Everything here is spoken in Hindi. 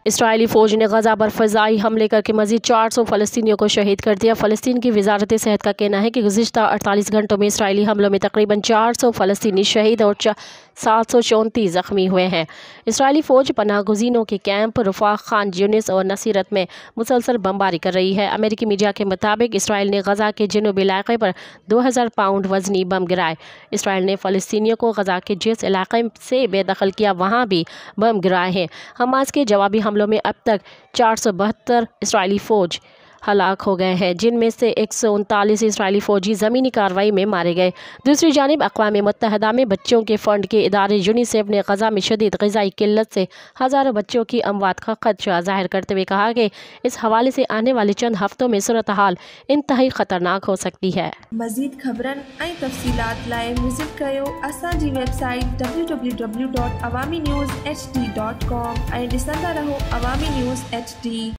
इसराइली फ़ौज ने गजा पर फ़िज़ाई हमले करके मज़ीद 400 फ़लस्तीनियों को शहीद कर दिया। फ़लस्तीन की वज़ारत सेहत का कहना है कि गुज़िश्ता 48 घंटों में इसराइली हमलों में तकरीबन 400 फ़लस्तीनी शहीद और 734 ज़ख्मी हुए हैं। इसराइली फ़ौज पनाहगज़ीनों के कैंप रफ़ाह, खान यूनिस और नसीरत में मुसलसल बमबारी कर रही है। अमेरिकी मीडिया के मुताबिक इसराइल ने गजा के जनूबी इलाके पर 2000 पाउंड वज़नी बम गिराए। इसराइल ने फ़लस्तीनियों को गजा के जिस इलाके से बेदखल किया वहाँ भी बम गिराए हैं। हमास के जवाबी हमलों में अब तक 472 इसराइली फ़ौज हलाक हो गए हैं, जिनमें से 139 इसराइली फ़ौजी ज़मीनी कार्रवाई में मारे गए। दूसरी जानिब अक़वाम मुत्तहदा में बच्चों के फ़ंड के इदारे यूनिसेफ ने गजा में शदीद ग़िज़ाई किल्लत से हज़ारों बच्चों की अमवात का ख़दशा ज़ाहिर करते हुए कहा कि इस हवाले से आने वाले चंद हफ़्तों में सूरत हाल इंतहाई ख़तरनाक हो सकती है। मज़ीद ख़बरन ऐं तफ़सीलात लाइ विज़िट कयो असांजी वेबसाइट www.awamiNewsHD.com ऐं ॾिसंदा रहो अवामी न्यूज़ HD।